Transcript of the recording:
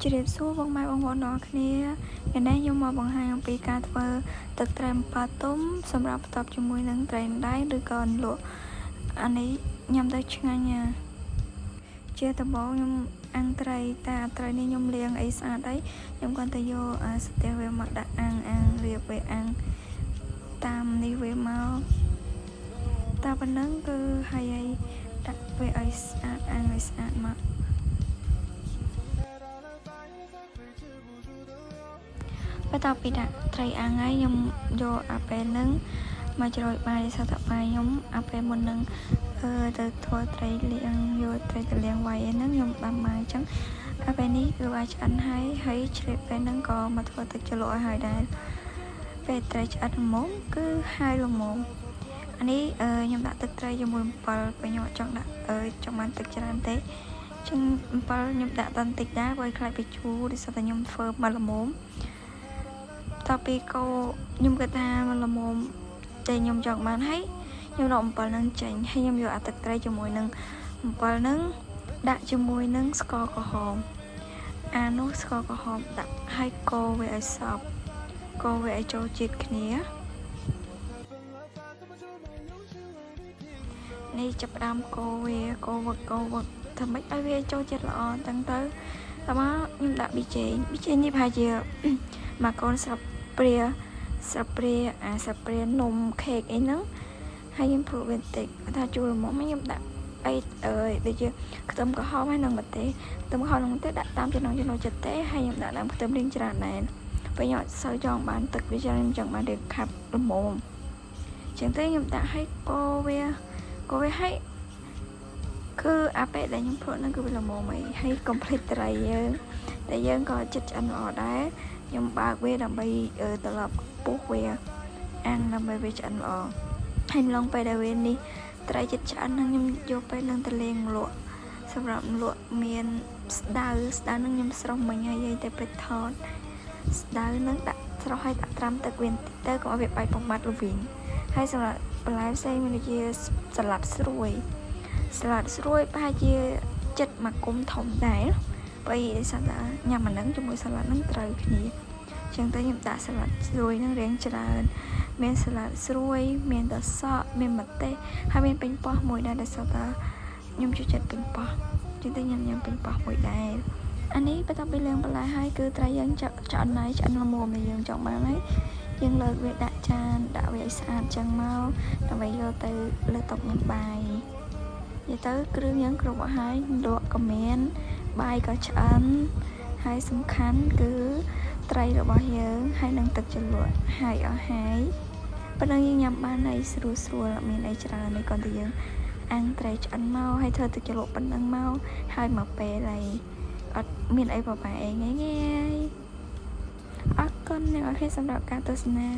ជ្រាបសួរបងម៉ែបងប្អូនទាំងអស់គ្នាថ្ងៃនេះខ្ញុំមកបង្ហាញអំពីការធ្វើទឹកត្រីម្ប៉ាត់ទុំសម្រាប់បន្ទាប់ជាមួយនឹងត្រីដែងឬក៏អន្លក់អានេះញ៉ាំទៅឆ្ងាញ់ណាជាដំបូងខ្ញុំអាំងត្រីតែត្រីនេះខ្ញុំលាងអីស្អាតអីខ្ញុំគាត់ទៅយកស្ទះវាមកដាក់អាំងរៀបវាអាំងតាមនេះវាមកតែប៉ុណ្ណឹងគឺហើយដាក់វាឲ្យស្អាតអាំងឲ្យស្អាតមកបន្ទាប់ពីដាក់ត្រីអាំងហើយខ្ញុំយកអាពេលហ្នឹងមកជ្រោយបាយសតបាយខ្ញុំអាពេលមុននឹងទៅធ្វើត្រីលាងយកត្រីទៅលាងវាយហ្នឹងខ្ញុំបាំបាយអញ្ចឹងអាពេលនេះគឺបាយឆ្អិនហើយជ្រាបពេលហ្នឹងក៏មកធ្វើទឹកជ្រលក់ឲ្យហើយដែរពេលត្រីឆ្អិនល្មមគឺហើយល្មមអានេះខ្ញុំដាក់ទឹកត្រីជាមួយអំបិលពេលខ្ញុំអត់ចង់ដាក់ចង់បានទឹកច្រើនទេចឹងអំបិលខ្ញុំដាក់បន្តិចដែរព្រោះខ្លាចវាជូរដោយសារតែខ្ញុំធ្វើមកល្មមតពីកោខ្ញុំគិតថាល្មមតែខ្ញុំចង់បានហើយខ្ញុំដកអំបិលនឹងចេញហើយខ្ញុំយកអាទឹកត្រីជាមួយនឹងអំបិលនឹងដាក់ជាមួយនឹងស្ករក្រហមអានោះស្ករក្រហមដាក់ហើយកូរវាឲ្យសព្វកូរវាឲ្យចូលជាតិគ្នានេះចាប់ផ្ដើមកូរវាកូរវឹកធ្វើម៉េចឲ្យវាចូលជាតិល្អអញ្ចឹងទៅតែមកខ្ញុំដាក់ប៊ីចេងនេះប្រហែលជាមួយកូនស្រាប់ព្រាស្រាប់ព្រានំខេកអីហ្នឹងហើយខ្ញុំព្រួវាបន្តិចថាជូរល្មមខ្ញុំដាក់អីដូចជាខ្ទឹមក្រហមហើយនឹងម្ទេសខ្ទឹមក្រហមនឹងម្ទេសដាក់តាមចំណង់ចំណូលចិត្តទេហើយខ្ញុំដាក់ដើមខ្ទឹមរៀងច្រើនដែរពេលខ្ញុំអត់សូវចង់បានទឹកវាច្រើនខ្ញុំចង់បានរៀងខាប់ល្មមជាងទៅខ្ញុំដាក់ឲ្យកូរវាហើយគឺអាពេលដែលខ្ញុំព្រួហ្នឹងគឺវាល្មមហើយកុំភ្លេចត្រីយើងក៏ចិត្តឆ្អិនល្អដែរខ្ញុំបើកវាដើម្បីត្រឡប់ពុះវាអាំងដើម្បីវាឆ្អិនល្អហើយឡងពេលដែលវានេះត្រីចិត្តឆ្អិនហ្នឹងខ្ញុំយកពេលនឹងទៅលាងលក់សម្រាប់លក់មានស្ដៅហ្នឹងខ្ញុំស្រោះមិញហើយតែពេលថតស្ដៅហ្នឹងដាក់ស្រោះឲ្យដាក់ត្រាំទឹកវាបន្តិចទៅកុំឲ្យវាបែកបំបត្តិល្វីងហើយសម្រាប់បន្លែផ្សេងមានដូចជាសាឡាត់ស្រួយប្រហែលជាចិត្តមកគុំធំដែរបើសាឡាត់ញ៉ាំអាហ្នឹងជាមួយសាឡាត់ហ្នឹងត្រូវគ្នាចឹងទៅខ្ញុំដាក់សាឡាត់ស្រួយហ្នឹងរៀងច្រើនមានសាឡាត់ស្រួយមានតសក់មានម្ទេសហើយមានពេញប៉ោះមួយដែរដែលសតខ្ញុំចូលចិត្តពេញប៉ោះចឹងទៅញ៉ាំពេញប៉ោះមួយដែរអានេះបន្ទាប់ពីលាងបន្លែហើយគឺត្រីយើងឆ្អិនល្មមដែលយើងចង់បានហើយយើងលើកវាដាក់ចានដាក់វាឲ្យស្អាតចឹងមកដើម្បីយកទៅលើតុញ៉ាំបាយនិយាយទៅគ្រឿងយើងគ្រប់អស់ហើយលក់ក៏មានបាយក៏ឆ្អិនហើយសំខាន់គឺត្រីរបស់យើងហើយនឹងទឹកជ្រលក់ហើយអស់ហើយប៉ុណ្ណឹងយើងញ៉ាំបានហើយស្រួលអត់មានអីច្រើនទេគ្រាន់តែយើងអាំងត្រីឆ្អិនមកហើយធ្វើទឹកជ្រលក់ប៉ុណ្ណឹងមកហើយមកពេលហើយអត់មានអីបបាក់អីងាយអរគុណអ្នកនរគ្នាសម្រាប់ការទស្សនា